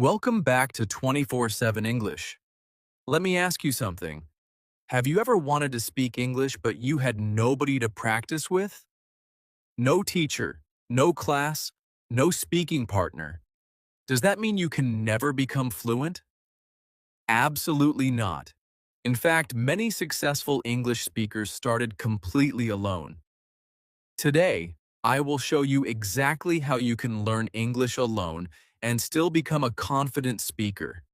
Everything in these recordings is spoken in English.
Welcome back to 24/7 English. Let me ask you something. Have you ever wanted to speak English but you had nobody to practice with? No teacher, no class, no speaking partner. Does that mean you can never become fluent? Absolutely not. In fact, many successful English speakers started completely alone. Today, I will show you exactly how you can learn English alone and still become a confident speaker.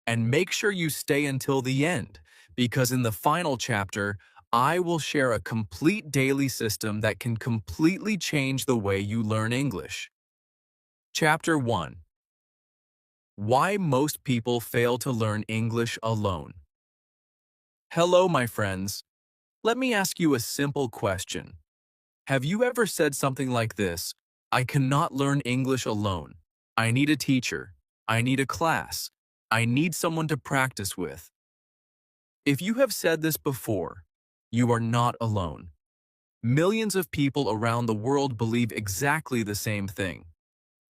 And make sure you stay until the end, because in the final chapter, I will share a complete daily system that can completely change the way you learn English. Chapter 1. Why most people fail to learn English alone. Hello, my friends. Let me ask you a simple question. Have you ever said something like this? I cannot learn English alone. I need a teacher. I need a class. I need someone to practice with. If you have said this before, you are not alone. Millions of people around the world believe exactly the same thing.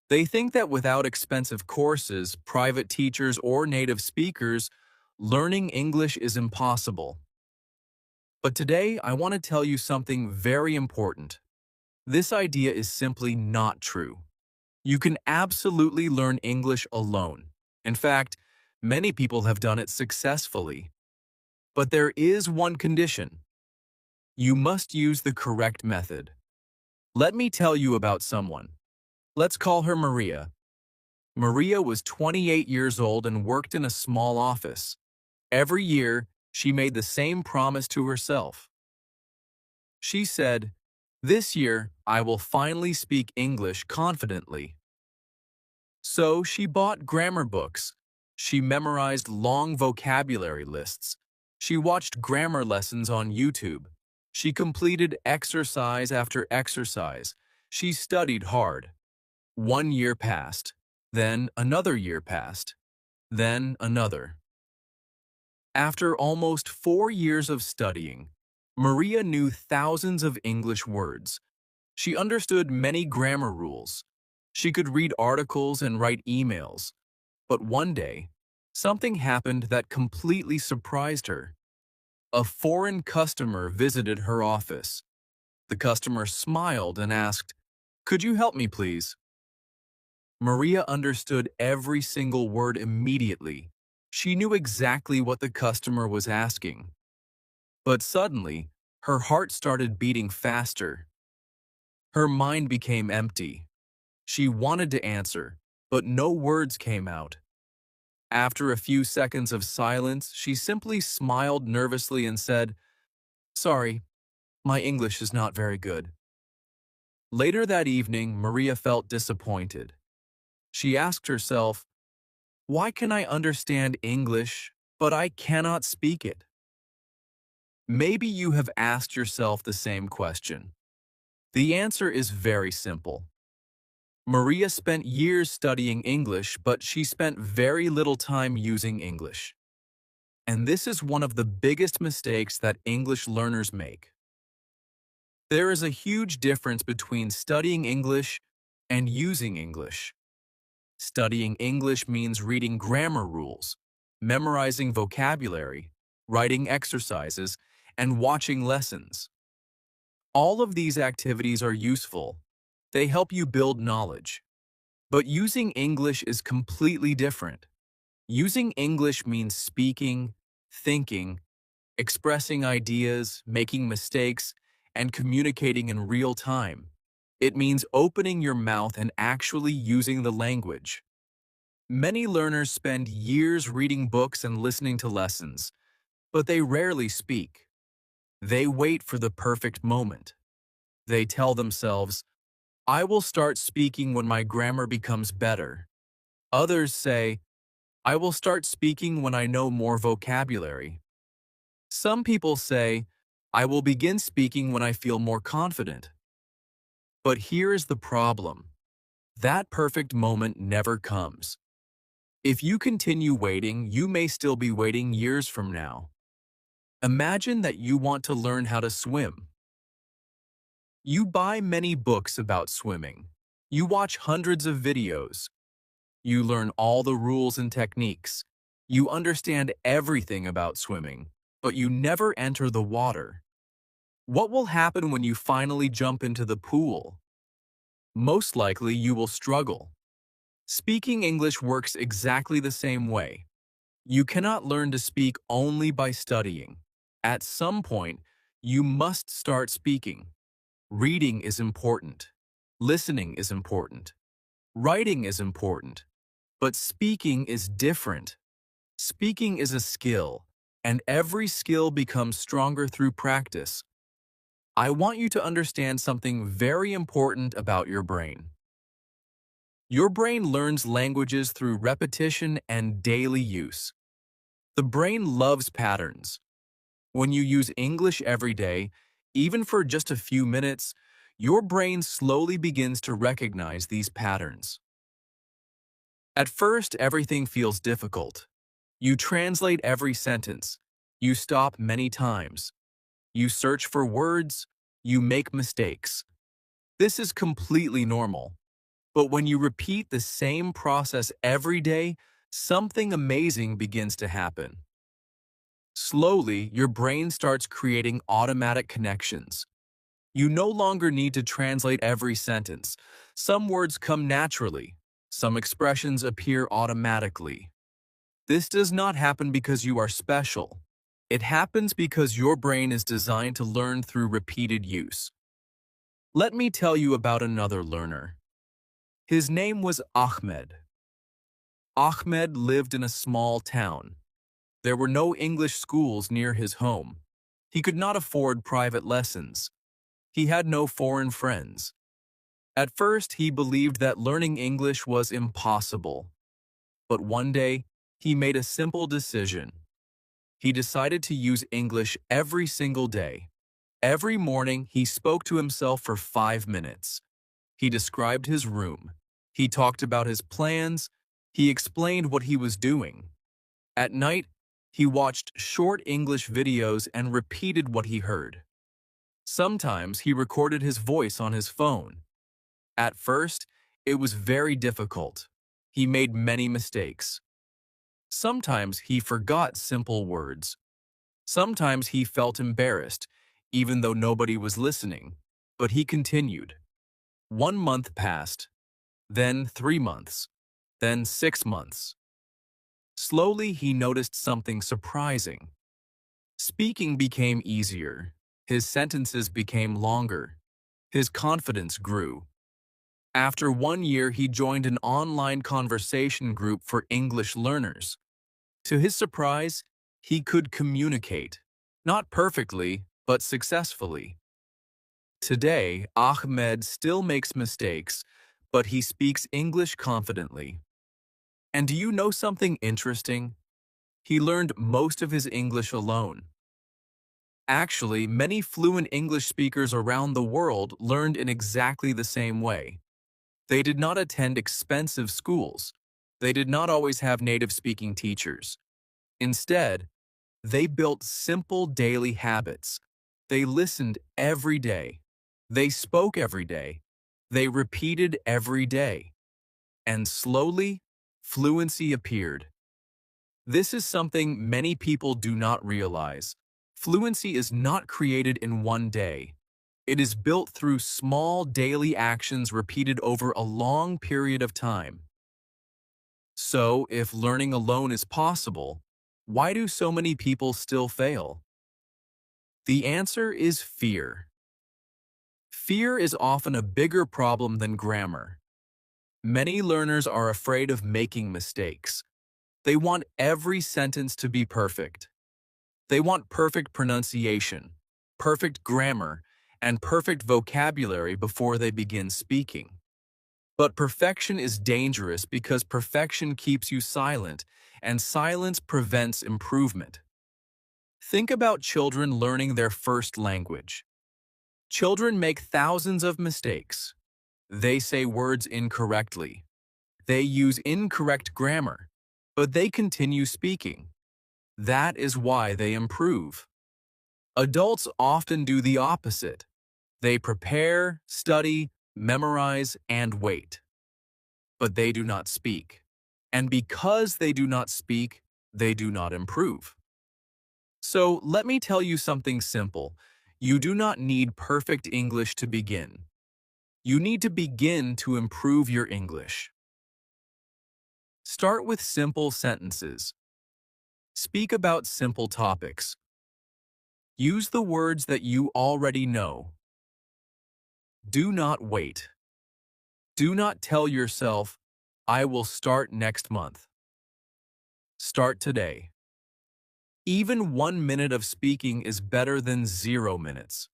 They think that without expensive courses, private teachers, or native speakers, learning English is impossible. But today, I want to tell you something very important. This idea is simply not true. You can absolutely learn English alone. In fact, many people have done it successfully. But there is one condition. You must use the correct method. Let me tell you about someone. Let's call her Maria. Maria was 28 years old and worked in a small office. Every year, she made the same promise to herself. She said, "This year, I will finally speak English confidently." So she bought grammar books. She memorized long vocabulary lists. She watched grammar lessons on YouTube. She completed exercise after exercise. She studied hard. 1 year passed. Then another year passed. Then another. After almost 4 years of studying, Maria knew thousands of English words. She understood many grammar rules. She could read articles and write emails. But one day, something happened that completely surprised her. A foreign customer visited her office. The customer smiled and asked, "Could you help me, please?" Maria understood every single word immediately. She knew exactly what the customer was asking. But suddenly, her heart started beating faster. Her mind became empty. She wanted to answer, but no words came out. After a few seconds of silence, she simply smiled nervously and said, "Sorry, my English is not very good." Later that evening, Maria felt disappointed. She asked herself, "Why can I understand English, but I cannot speak it?" Maybe you have asked yourself the same question. The answer is very simple. Maria spent years studying English, but she spent very little time using English. And this is one of the biggest mistakes that English learners make. There is a huge difference between studying English and using English. Studying English means reading grammar rules, memorizing vocabulary, writing exercises, and watching lessons. All of these activities are useful. They help you build knowledge. But using English is completely different. Using English means speaking, thinking, expressing ideas, making mistakes, and communicating in real time. It means opening your mouth and actually using the language. Many learners spend years reading books and listening to lessons, but they rarely speak. They wait for the perfect moment. They tell themselves, "I will start speaking when my grammar becomes better." Others say, "I will start speaking when I know more vocabulary." Some people say, "I will begin speaking when I feel more confident." But here is the problem. That perfect moment never comes. If you continue waiting, you may still be waiting years from now. Imagine that you want to learn how to swim. You buy many books about swimming. You watch hundreds of videos. You learn all the rules and techniques. You understand everything about swimming, but you never enter the water. What will happen when you finally jump into the pool? Most likely you will struggle. Speaking English works exactly the same way. You cannot learn to speak only by studying. At some point, you must start speaking. Reading is important. Listening is important. Writing is important. But speaking is different. Speaking is a skill, and every skill becomes stronger through practice. I want you to understand something very important about your brain. Your brain learns languages through repetition and daily use. The brain loves patterns. When you use English every day, even for just a few minutes, your brain slowly begins to recognize these patterns. At first, everything feels difficult. You translate every sentence. You stop many times. You search for words. You make mistakes. This is completely normal. But when you repeat the same process every day, something amazing begins to happen. Slowly, your brain starts creating automatic connections. You no longer need to translate every sentence. Some words come naturally. Some expressions appear automatically. This does not happen because you are special. It happens because your brain is designed to learn through repeated use. Let me tell you about another learner. His name was Ahmed. Ahmed lived in a small town. There were no English schools near his home. He could not afford private lessons. He had no foreign friends. At first, he believed that learning English was impossible. But one day, he made a simple decision. He decided to use English every single day. Every morning, he spoke to himself for 5 minutes. He described his room. He talked about his plans. He explained what he was doing. At night, he watched short English videos and repeated what he heard. Sometimes he recorded his voice on his phone. At first, it was very difficult. He made many mistakes. Sometimes he forgot simple words. Sometimes he felt embarrassed, even though nobody was listening. But he continued. 1 month passed, then 3 months, then 6 months. Slowly, he noticed something surprising. Speaking became easier. His sentences became longer. His confidence grew. After 1 year, he joined an online conversation group for English learners. To his surprise, he could communicate. Not perfectly, but successfully. Today, Ahmed still makes mistakes, but he speaks English confidently. And do you know something interesting? He learned most of his English alone. Actually, many fluent English speakers around the world learned in exactly the same way. They did not attend expensive schools. They did not always have native-speaking teachers. Instead, they built simple daily habits. They listened every day. They spoke every day. They repeated every day. And slowly, fluency appeared. This is something many people do not realize. Fluency is not created in one day. It is built through small daily actions repeated over a long period of time. So, if learning alone is possible, why do so many people still fail? The answer is fear. Fear is often a bigger problem than grammar. Many learners are afraid of making mistakes. They want every sentence to be perfect. They want perfect pronunciation, perfect grammar, and perfect vocabulary before they begin speaking. But perfection is dangerous because perfection keeps you silent, and silence prevents improvement. Think about children learning their first language. Children make thousands of mistakes. They say words incorrectly. They use incorrect grammar, but they continue speaking. That is why they improve. Adults often do the opposite. They prepare, study, memorize, and wait. But they do not speak. And because they do not speak, they do not improve. So let me tell you something simple. You do not need perfect English to begin. You need to begin to improve your English. Start with simple sentences. Speak about simple topics. Use the words that you already know. Do not wait. Do not tell yourself, I will start next month. Start today. Even 1 minute of speaking is better than 0 minutes.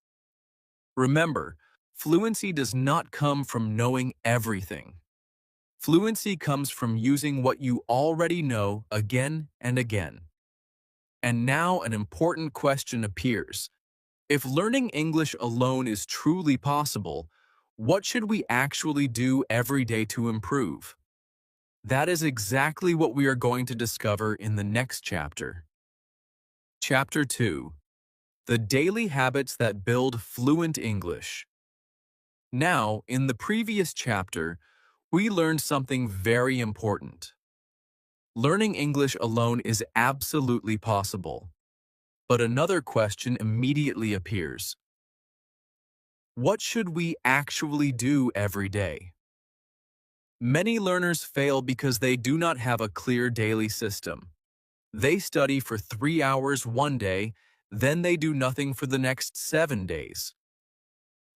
Remember, fluency does not come from knowing everything. Fluency comes from using what you already know again and again. And now an important question appears. If learning English alone is truly possible, what should we actually do every day to improve? That is exactly what we are going to discover in the next chapter. Chapter 2. The Daily Habits That Build Fluent English. Now, in the previous chapter, we learned something very important. Learning English alone is absolutely possible. But another question immediately appears. What should we actually do every day? Many learners fail because they do not have a clear daily system. They study for 3 hours one day, then they do nothing for the next 7 days.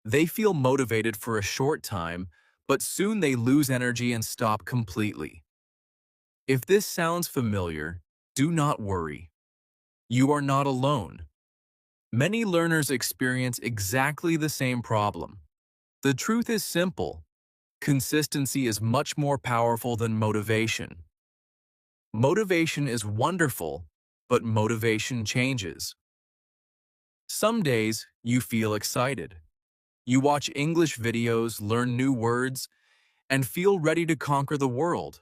They feel motivated for a short time, but soon they lose energy and stop completely. If this sounds familiar, do not worry. You are not alone. Many learners experience exactly the same problem. The truth is simple. Consistency is much more powerful than motivation. Motivation is wonderful, but motivation changes. Some days, you feel excited. You watch English videos, learn new words, and feel ready to conquer the world.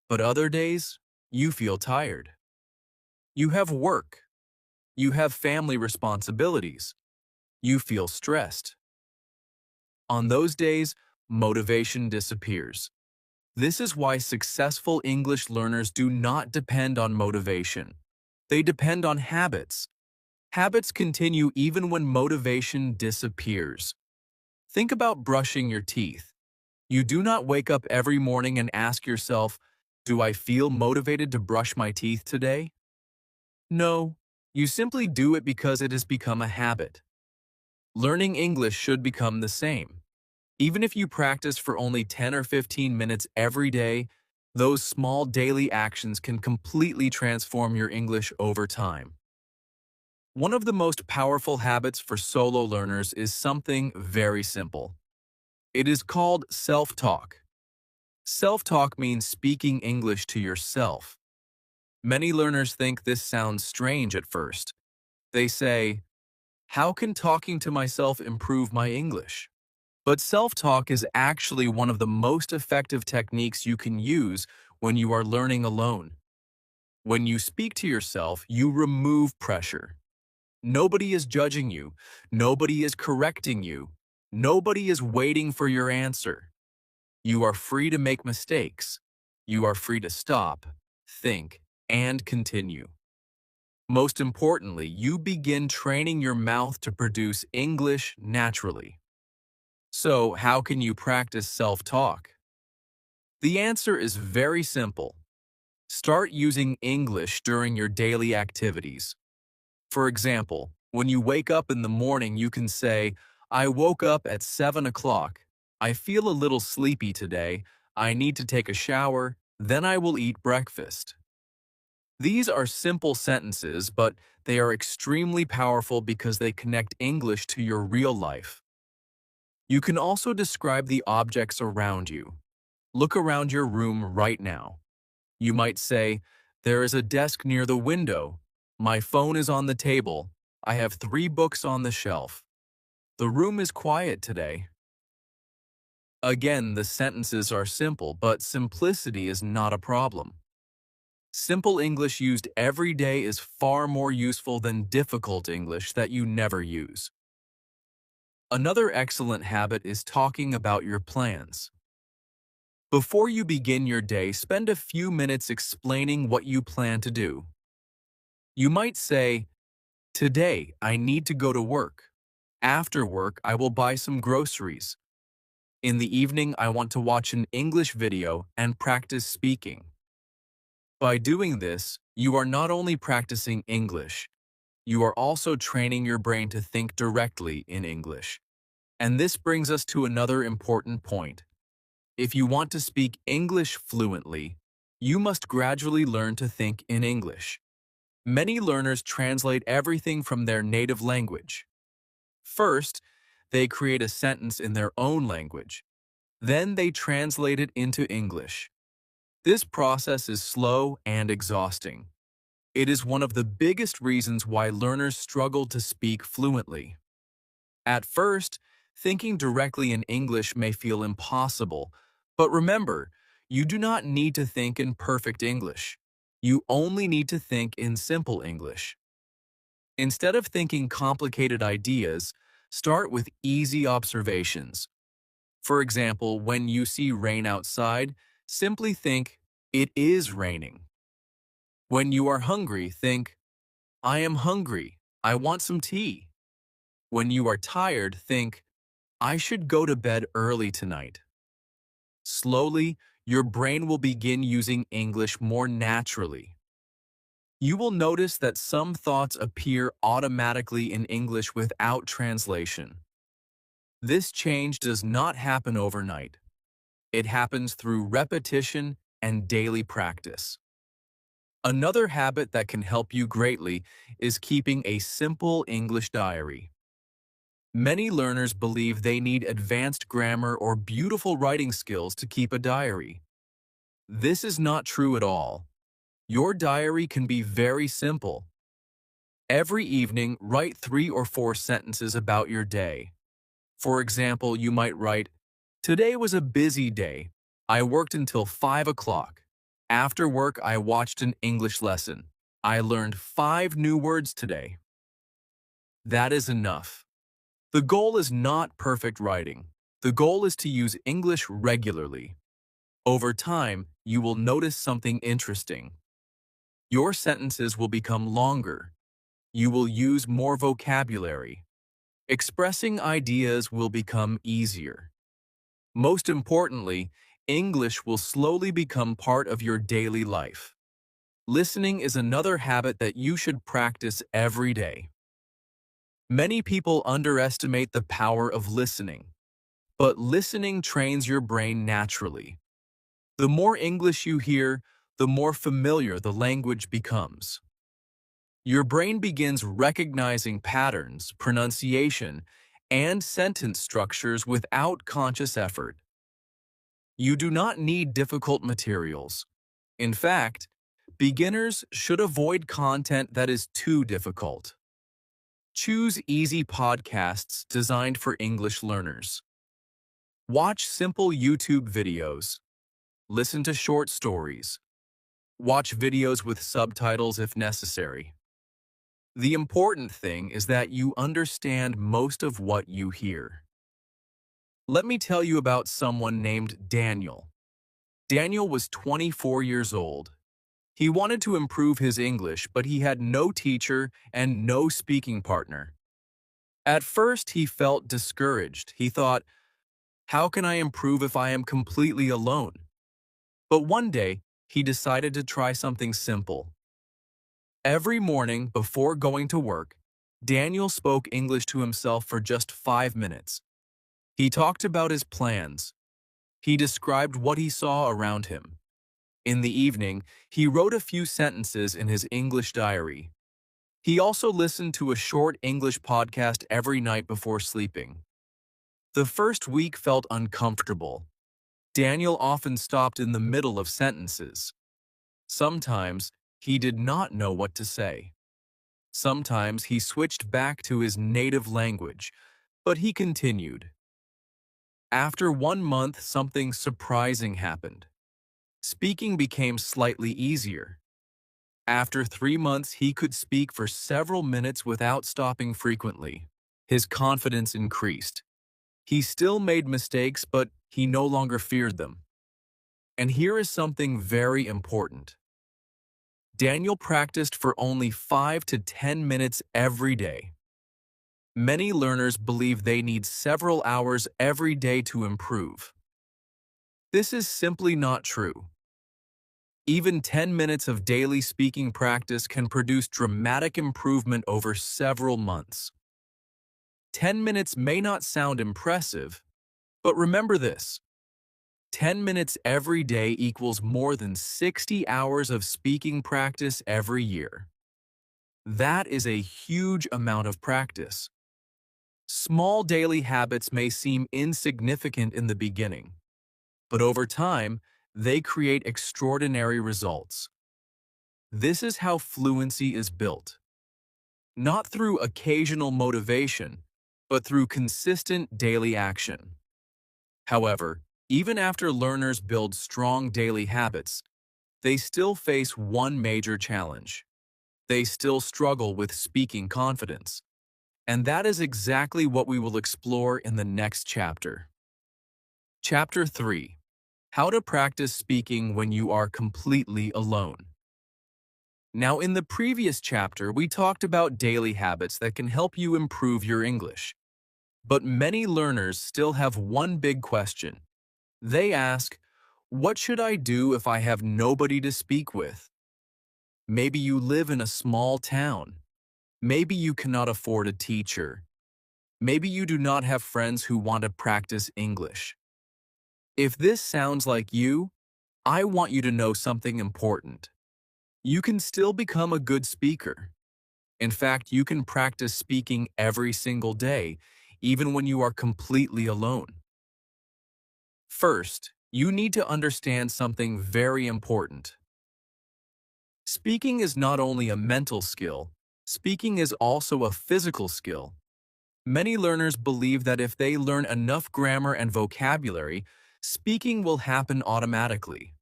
But other days, you feel tired. You have work. You have family responsibilities. You feel stressed. On those days, motivation disappears. This is why successful English learners do not depend on motivation. They depend on habits. Habits continue even when motivation disappears. Think about brushing your teeth. You do not wake up every morning and ask yourself, do I feel motivated to brush my teeth today? No, you simply do it because it has become a habit. Learning English should become the same. Even if you practice for only 10 or 15 minutes every day, those small daily actions can completely transform your English over time. One of the most powerful habits for solo learners is something very simple. It is called self-talk. Self-talk means speaking English to yourself. Many learners think this sounds strange at first. They say, how can talking to myself improve my English? But self-talk is actually one of the most effective techniques you can use when you are learning alone. When you speak to yourself, you remove pressure. Nobody is judging you. Nobody is correcting you. Nobody is waiting for your answer. You are free to make mistakes. You are free to stop, think, and continue. Most importantly, you begin training your mouth to produce English naturally. So, how can you practice self-talk? The answer is very simple. Start using English during your daily activities. For example, when you wake up in the morning, you can say, I woke up at 7 o'clock. I feel a little sleepy today. I need to take a shower, then I will eat breakfast. These are simple sentences, but they are extremely powerful because they connect English to your real life. You can also describe the objects around you. Look around your room right now. You might say, there is a desk near the window. My phone is on the table. I have 3 books on the shelf. The room is quiet today. Again, the sentences are simple, but simplicity is not a problem. Simple English used every day is far more useful than difficult English that you never use. Another excellent habit is talking about your plans. Before you begin your day, spend a few minutes explaining what you plan to do. You might say, "Today, I need to go to work. After work, I will buy some groceries. In the evening, I want to watch an English video and practice speaking." By doing this, you are not only practicing English, you are also training your brain to think directly in English. And this brings us to another important point. If you want to speak English fluently, you must gradually learn to think in English. Many learners translate everything from their native language. First, they create a sentence in their own language. Then they translate it into English. This process is slow and exhausting. It is one of the biggest reasons why learners struggle to speak fluently. At first, thinking directly in English may feel impossible, but remember, you do not need to think in perfect English. You only need to think in simple English. Instead of thinking complicated ideas, start with easy observations. For example, when you see rain outside, simply think, "It is raining." When you are hungry, think, "I am hungry. I want some tea." When you are tired, think, "I should go to bed early tonight." Slowly, your brain will begin using English more naturally. You will notice that some thoughts appear automatically in English without translation. This change does not happen overnight. It happens through repetition and daily practice. Another habit that can help you greatly is keeping a simple English diary. Many learners believe they need advanced grammar or beautiful writing skills to keep a diary. This is not true at all. Your diary can be very simple. Every evening, write 3 or 4 sentences about your day. For example, you might write, "Today was a busy day. I worked until 5 o'clock. After work, I watched an English lesson. I learned 5 new words today." That is enough. The goal is not perfect writing. The goal is to use English regularly. Over time, you will notice something interesting. Your sentences will become longer. You will use more vocabulary. Expressing ideas will become easier. Most importantly, English will slowly become part of your daily life. Listening is another habit that you should practice every day. Many people underestimate the power of listening, but listening trains your brain naturally. The more English you hear, the more familiar the language becomes. Your brain begins recognizing patterns, pronunciation, and sentence structures without conscious effort. You do not need difficult materials. In fact, beginners should avoid content that is too difficult. Choose easy podcasts designed for English learners. Watch simple YouTube videos. Listen to short stories. Watch videos with subtitles if necessary. The important thing is that you understand most of what you hear. Let me tell you about someone named Daniel. Daniel was 24 years old. He wanted to improve his English, but he had no teacher and no speaking partner. At first, he felt discouraged. He thought, "How can I improve if I am completely alone?" But one day, he decided to try something simple. Every morning before going to work, Daniel spoke English to himself for just 5 minutes. He talked about his plans. He described what he saw around him. In the evening, he wrote a few sentences in his English diary. He also listened to a short English podcast every night before sleeping. The first week felt uncomfortable. Daniel often stopped in the middle of sentences. Sometimes, he did not know what to say. Sometimes he switched back to his native language, but he continued. After 1 month, something surprising happened. Speaking became slightly easier. After 3 months, he could speak for several minutes without stopping frequently. His confidence increased. He still made mistakes, but he no longer feared them. And here is something very important. Daniel practiced for only 5 to 10 minutes every day. Many learners believe they need several hours every day to improve. This is simply not true. Even 10 minutes of daily speaking practice can produce dramatic improvement over several months. 10 minutes may not sound impressive, but remember this. 10 minutes every day equals more than 60 hours of speaking practice every year. That is a huge amount of practice. Small daily habits may seem insignificant in the beginning, but over time, they create extraordinary results. This is how fluency is built. Not through occasional motivation, but through consistent daily action. However, even after learners build strong daily habits, they still face one major challenge. They still struggle with speaking confidence. And that is exactly what we will explore in the next chapter. Chapter 3. How to practice speaking when you are completely alone. Now, in the previous chapter, we talked about daily habits that can help you improve your English. But many learners still have one big question. They ask, what should I do if I have nobody to speak with? Maybe you live in a small town. Maybe you cannot afford a teacher. Maybe you do not have friends who want to practice English. If this sounds like you, I want you to know something important. You can still become a good speaker. In fact, you can practice speaking every single day, even when you are completely alone. First, you need to understand something very important. Speaking is not only a mental skill, speaking is also a physical skill. Many learners believe that if they learn enough grammar and vocabulary, speaking will happen automatically.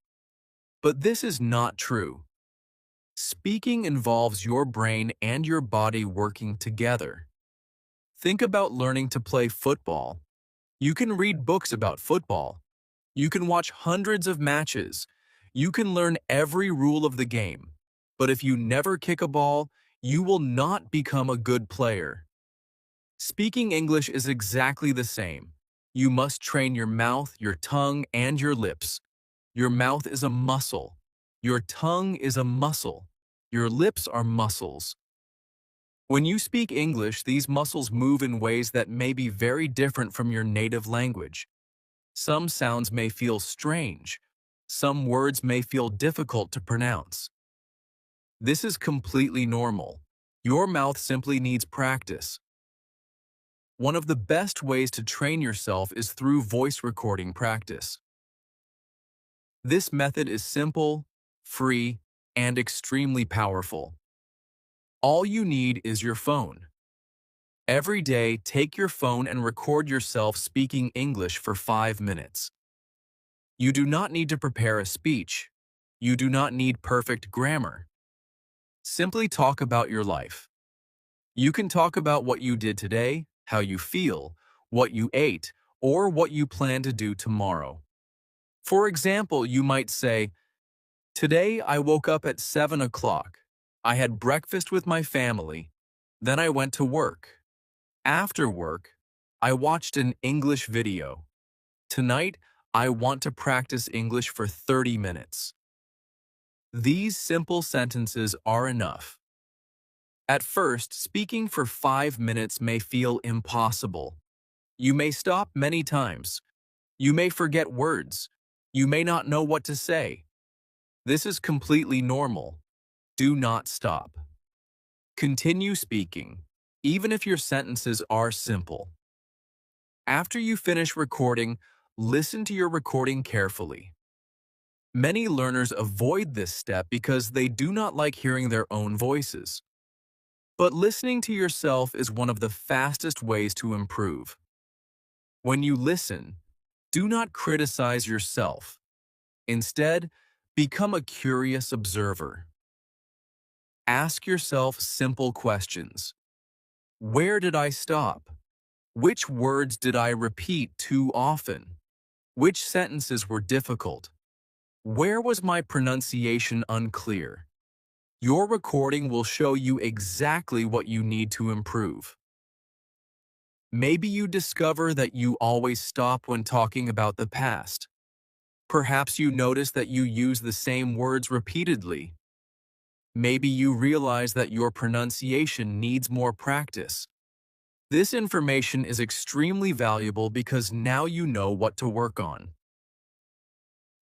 But this is not true. Speaking involves your brain and your body working together. Think about learning to play football. You can read books about football. You can watch hundreds of matches. You can learn every rule of the game. But if you never kick a ball, you will not become a good player. Speaking English is exactly the same. You must train your mouth, your tongue, and your lips. Your mouth is a muscle. Your tongue is a muscle. Your lips are muscles. When you speak English, these muscles move in ways that may be very different from your native language. Some sounds may feel strange. Some words may feel difficult to pronounce. This is completely normal. Your mouth simply needs practice. One of the best ways to train yourself is through voice recording practice. This method is simple, free, and extremely powerful. All you need is your phone. Every day, take your phone and record yourself speaking English for 5 minutes. You do not need to prepare a speech. You do not need perfect grammar. Simply talk about your life. You can talk about what you did today, how you feel, what you ate, or what you plan to do tomorrow. For example, you might say, "Today I woke up at 7 o'clock. I had breakfast with my family. Then I went to work. After work, I watched an English video. Tonight, I want to practice English for 30 minutes." These simple sentences are enough. At first, speaking for 5 minutes may feel impossible. You may stop many times. You may forget words. You may not know what to say. This is completely normal. Do not stop. Continue speaking, even if your sentences are simple. After you finish recording, listen to your recording carefully. Many learners avoid this step because they do not like hearing their own voices. But listening to yourself is one of the fastest ways to improve. When you listen, do not criticize yourself. Instead, become a curious observer. Ask yourself simple questions. Where did I stop? Which words did I repeat too often? Which sentences were difficult? Where was my pronunciation unclear? Your recording will show you exactly what you need to improve. Maybe you discover that you always stop when talking about the past. Perhaps you notice that you use the same words repeatedly. Maybe you realize that your pronunciation needs more practice. This information is extremely valuable because now you know what to work on.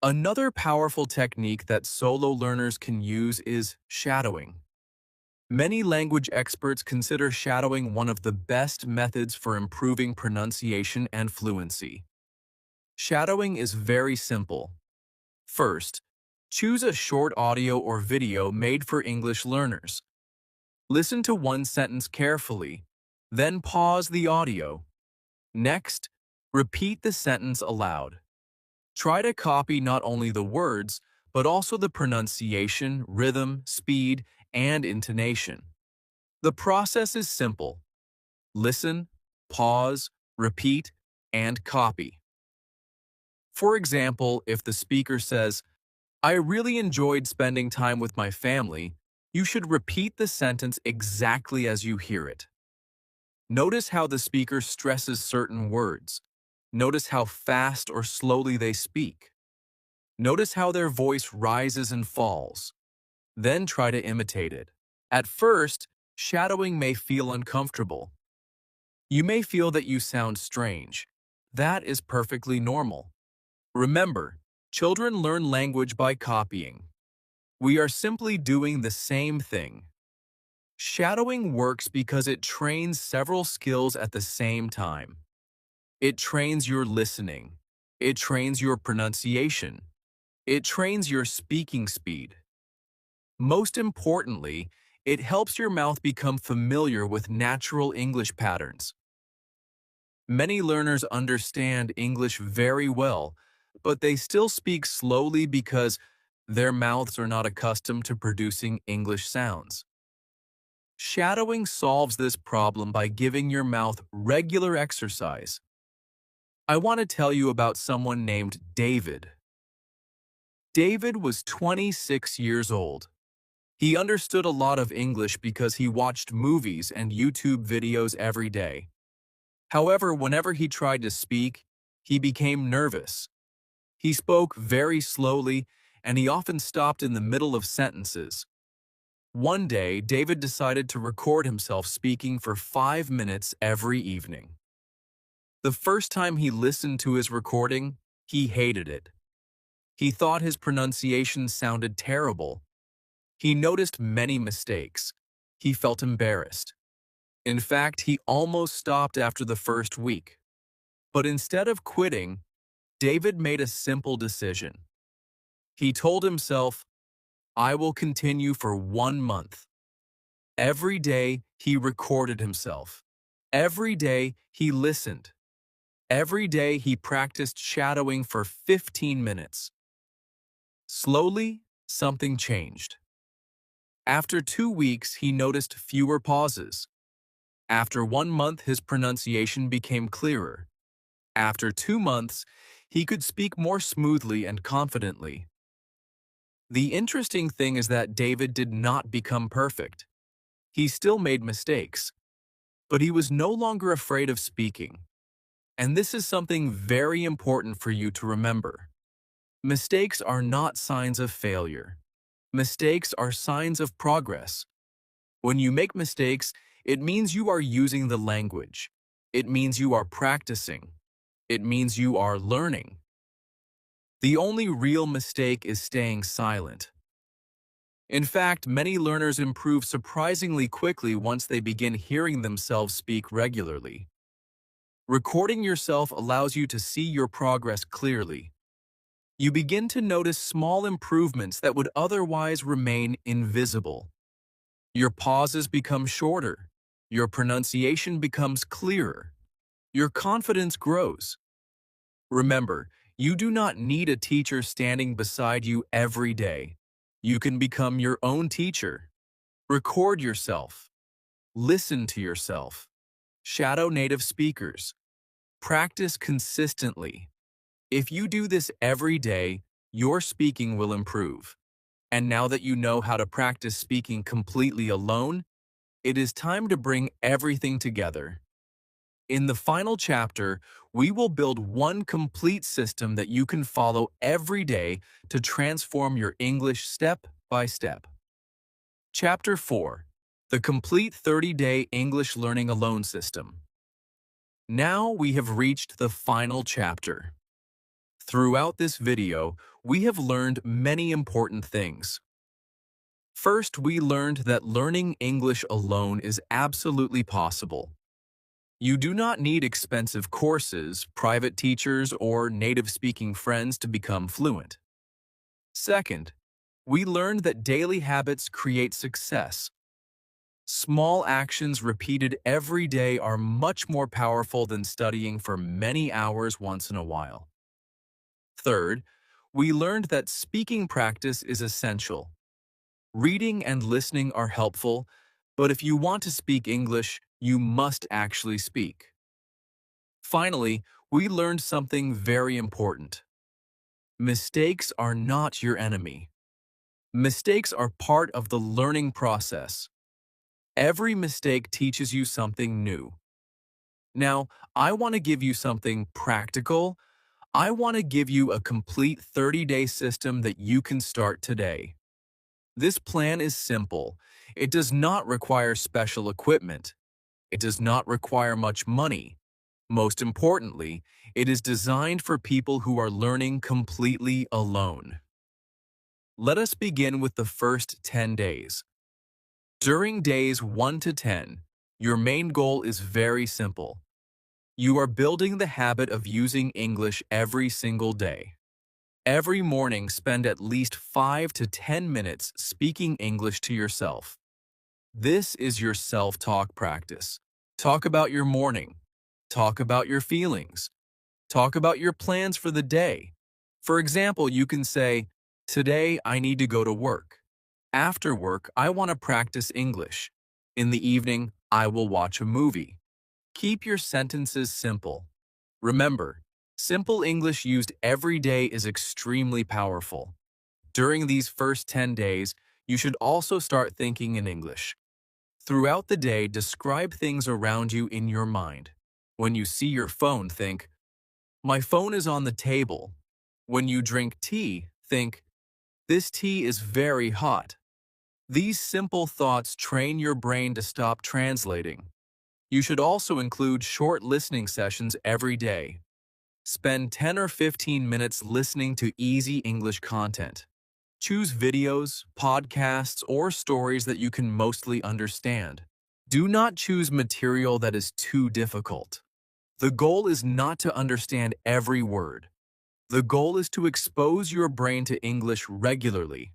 Another powerful technique that solo learners can use is shadowing. Many language experts consider shadowing one of the best methods for improving pronunciation and fluency. Shadowing is very simple. First, choose a short audio or video made for English learners. Listen to one sentence carefully, then pause the audio. Next, repeat the sentence aloud. Try to copy not only the words, but also the pronunciation, rhythm, speed, and intonation. The process is simple. Listen, pause, repeat, and copy. For example, if the speaker says, "I really enjoyed spending time with my family," you should repeat the sentence exactly as you hear it. Notice how the speaker stresses certain words. Notice how fast or slowly they speak. Notice how their voice rises and falls. Then try to imitate it. At first, shadowing may feel uncomfortable. You may feel that you sound strange. That is perfectly normal. Remember, children learn language by copying. We are simply doing the same thing. Shadowing works because it trains several skills at the same time. It trains your listening. It trains your pronunciation. It trains your speaking speed. Most importantly, it helps your mouth become familiar with natural English patterns. Many learners understand English very well, but they still speak slowly because their mouths are not accustomed to producing English sounds. Shadowing solves this problem by giving your mouth regular exercise. I want to tell you about someone named David. David was 26 years old. He understood a lot of English because he watched movies and YouTube videos every day. However, whenever he tried to speak, he became nervous. He spoke very slowly, and he often stopped in the middle of sentences. One day, David decided to record himself speaking for 5 minutes every evening. The first time he listened to his recording, he hated it. He thought his pronunciation sounded terrible. He noticed many mistakes. He felt embarrassed. In fact, he almost stopped after the first week. But instead of quitting, David made a simple decision. He told himself, "I will continue for 1 month." Every day, he recorded himself. Every day, he listened. Every day, he practiced shadowing for 15 minutes. Slowly, something changed. After 2 weeks, he noticed fewer pauses. After 1 month, his pronunciation became clearer. After 2 months, he could speak more smoothly and confidently. The interesting thing is that David did not become perfect. He still made mistakes, but he was no longer afraid of speaking. And this is something very important for you to remember. Mistakes are not signs of failure. Mistakes are signs of progress. When you make mistakes, it means you are using the language. It means you are practicing. It means you are learning. The only real mistake is staying silent. In fact, many learners improve surprisingly quickly once they begin hearing themselves speak regularly. Recording yourself allows you to see your progress clearly. You begin to notice small improvements that would otherwise remain invisible. Your pauses become shorter. Your pronunciation becomes clearer. Your confidence grows. Remember, you do not need a teacher standing beside you every day. You can become your own teacher. Record yourself. Listen to yourself. Shadow native speakers. Practice consistently. If you do this every day, your speaking will improve. And now that you know how to practice speaking completely alone, it is time to bring everything together. In the final chapter, we will build one complete system that you can follow every day to transform your English step by step. Chapter 4. The Complete 30-Day English Learning Alone System. Now we have reached the final chapter. Throughout this video, we have learned many important things. First, we learned that learning English alone is absolutely possible. You do not need expensive courses, private teachers, or native-speaking friends to become fluent. Second, we learned that daily habits create success. Small actions repeated every day are much more powerful than studying for many hours once in a while. Third, we learned that speaking practice is essential. Reading and listening are helpful, but if you want to speak English, you must actually speak. Finally, we learned something very important. Mistakes are not your enemy. Mistakes are part of the learning process. Every mistake teaches you something new. Now, I want to give you something practical. I want to give you a complete 30-day system that you can start today. This plan is simple. It does not require special equipment. It does not require much money. Most importantly, it is designed for people who are learning completely alone. Let us begin with the first 10 days. During days 1 to 10, your main goal is very simple. You are building the habit of using English every single day. Every morning, spend at least 5 to 10 minutes speaking English to yourself. This is your self-talk practice. Talk about your morning. Talk about your feelings. Talk about your plans for the day. For example, you can say, "Today I need to go to work. After work, I want to practice English. In the evening, I will watch a movie." Keep your sentences simple. Remember, simple English used every day is extremely powerful. During these first 10 days, you should also start thinking in English. Throughout the day, describe things around you in your mind. When you see your phone, think, "My phone is on the table." When you drink tea, think, "This tea is very hot." These simple thoughts train your brain to stop translating. You should also include short listening sessions every day. Spend 10 or 15 minutes listening to easy English content. Choose videos, podcasts, or stories that you can mostly understand. Do not choose material that is too difficult. The goal is not to understand every word. The goal is to expose your brain to English regularly.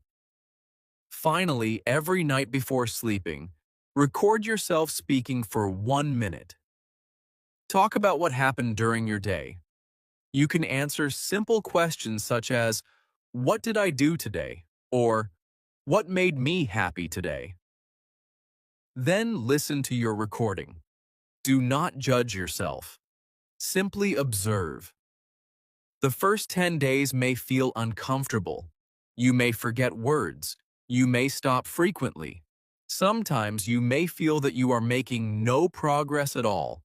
Finally, every night before sleeping, record yourself speaking for 1 minute. Talk about what happened during your day. You can answer simple questions such as, "What did I do today?" or "What made me happy today?" Then listen to your recording. Do not judge yourself. Simply observe. The first 10 days may feel uncomfortable. You may forget words. You may stop frequently. Sometimes you may feel that you are making no progress at all.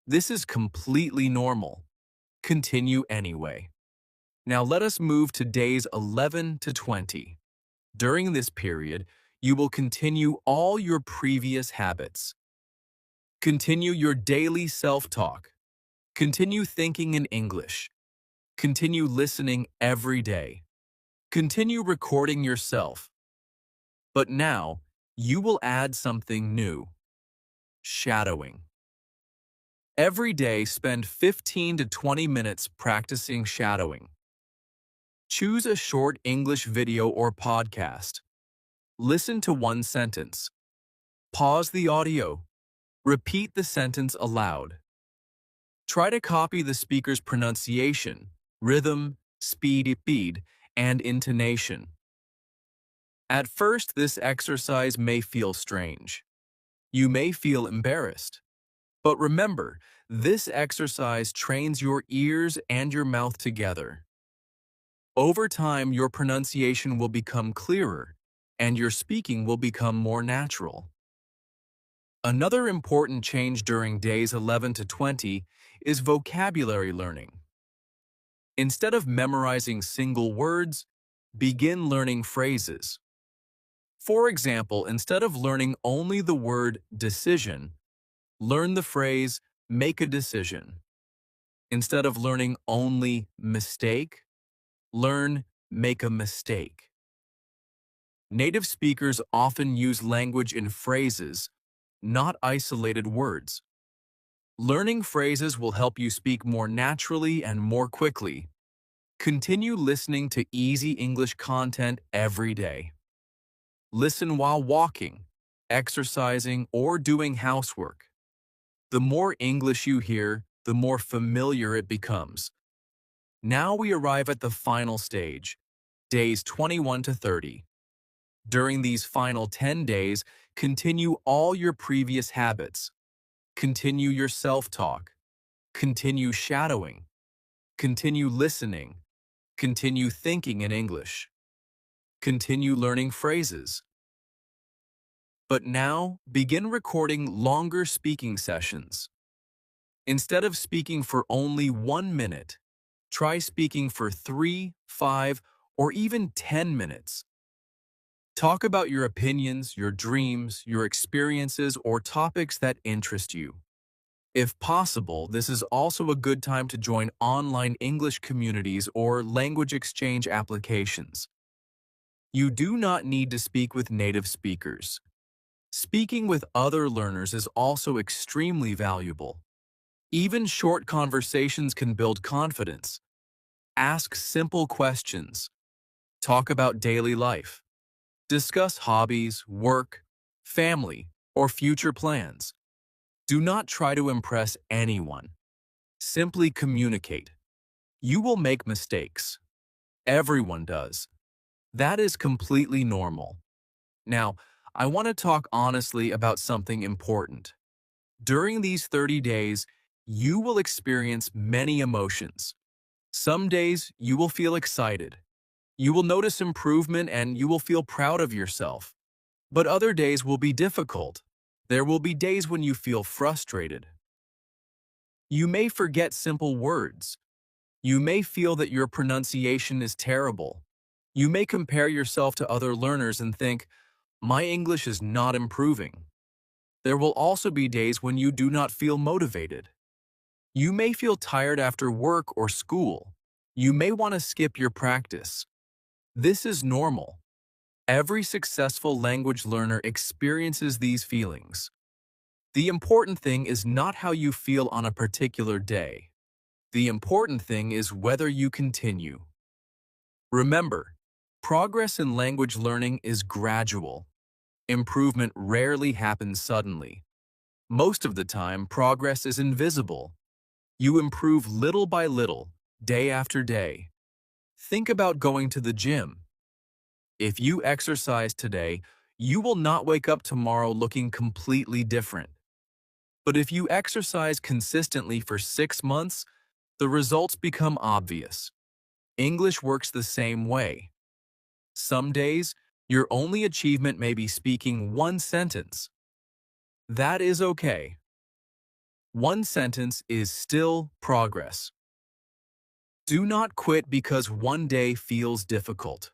This is completely normal. Continue anyway. Now let us move to days 11 to 20. During this period, you will continue all your previous habits. Continue your daily self-talk. Continue thinking in English. Continue listening every day. Continue recording yourself. But now, you will add something new. Shadowing. Every day, spend 15 to 20 minutes practicing shadowing. Choose a short English video or podcast. Listen to one sentence. Pause the audio. Repeat the sentence aloud. Try to copy the speaker's pronunciation, rhythm, speed, and intonation. At first, this exercise may feel strange. You may feel embarrassed. But remember, this exercise trains your ears and your mouth together. Over time, your pronunciation will become clearer, and your speaking will become more natural. Another important change during days 11 to 20 is vocabulary learning. Instead of memorizing single words, begin learning phrases. For example, instead of learning only the word decision, learn the phrase make a decision. Instead of learning only mistake, learn make a mistake. Native speakers often use language in phrases, not isolated words. Learning phrases will help you speak more naturally and more quickly. Continue listening to easy English content every day. Listen while walking, exercising, or doing housework. The more English you hear, the more familiar it becomes. Now we arrive at the final stage, days 21 to 30. During these final 10 days, continue all your previous habits. Continue your self-talk. Continue shadowing. Continue listening. Continue thinking in English. Continue learning phrases. But now, begin recording longer speaking sessions. Instead of speaking for only 1 minute, try speaking for 3, 5, or even 10 minutes. Talk about your opinions, your dreams, your experiences, or topics that interest you. If possible, this is also a good time to join online English communities or language exchange applications. You do not need to speak with native speakers. Speaking with other learners is also extremely valuable. Even short conversations can build confidence. Ask simple questions. Talk about daily life. Discuss hobbies, work, family, or future plans. Do not try to impress anyone. Simply communicate. You will make mistakes. Everyone does. That is completely normal. Now, I want to talk honestly about something important. During these 30 days, you will experience many emotions. Some days, you will feel excited. You will notice improvement and you will feel proud of yourself. But other days will be difficult. There will be days when you feel frustrated. You may forget simple words. You may feel that your pronunciation is terrible. You may compare yourself to other learners and think, my English is not improving. There will also be days when you do not feel motivated. You may feel tired after work or school. You may want to skip your practice. This is normal. Every successful language learner experiences these feelings. The important thing is not how you feel on a particular day. The important thing is whether you continue. Remember, progress in language learning is gradual. Improvement rarely happens suddenly. Most of the time, progress is invisible. You improve little by little, day after day. Think about going to the gym. If you exercise today, you will not wake up tomorrow looking completely different. But if you exercise consistently for 6 months, the results become obvious. English works the same way. Some days, your only achievement may be speaking one sentence. That is okay. One sentence is still progress. Do not quit because one day feels difficult.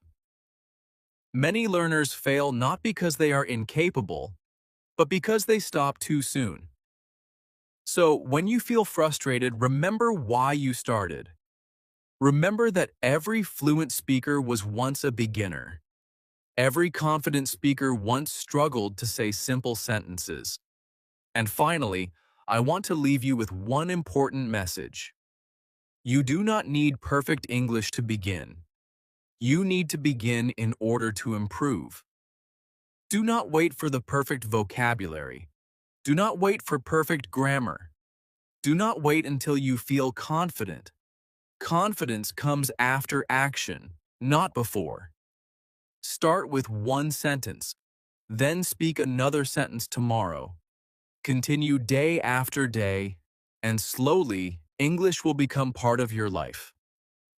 Many learners fail not because they are incapable, but because they stop too soon. So, when you feel frustrated, remember why you started. Remember that every fluent speaker was once a beginner. Every confident speaker once struggled to say simple sentences. And finally, I want to leave you with one important message. You do not need perfect English to begin. You need to begin in order to improve. Do not wait for the perfect vocabulary. Do not wait for perfect grammar. Do not wait until you feel confident. Confidence comes after action, not before. Start with one sentence, then speak another sentence tomorrow. Continue day after day, and slowly, English will become part of your life.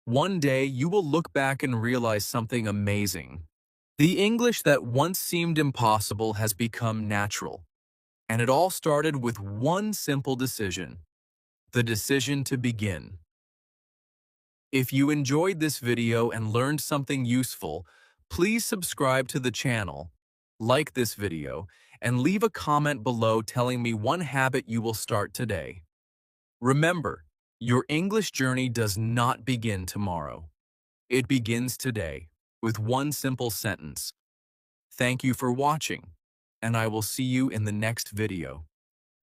One day, you will look back and realize something amazing. The English that once seemed impossible has become natural. And it all started with one simple decision: the decision to begin. If you enjoyed this video and learned something useful, please subscribe to the channel, like this video, and leave a comment below telling me one habit you will start today. Remember, your English journey does not begin tomorrow. It begins today, with one simple sentence. Thank you for watching, and I will see you in the next video.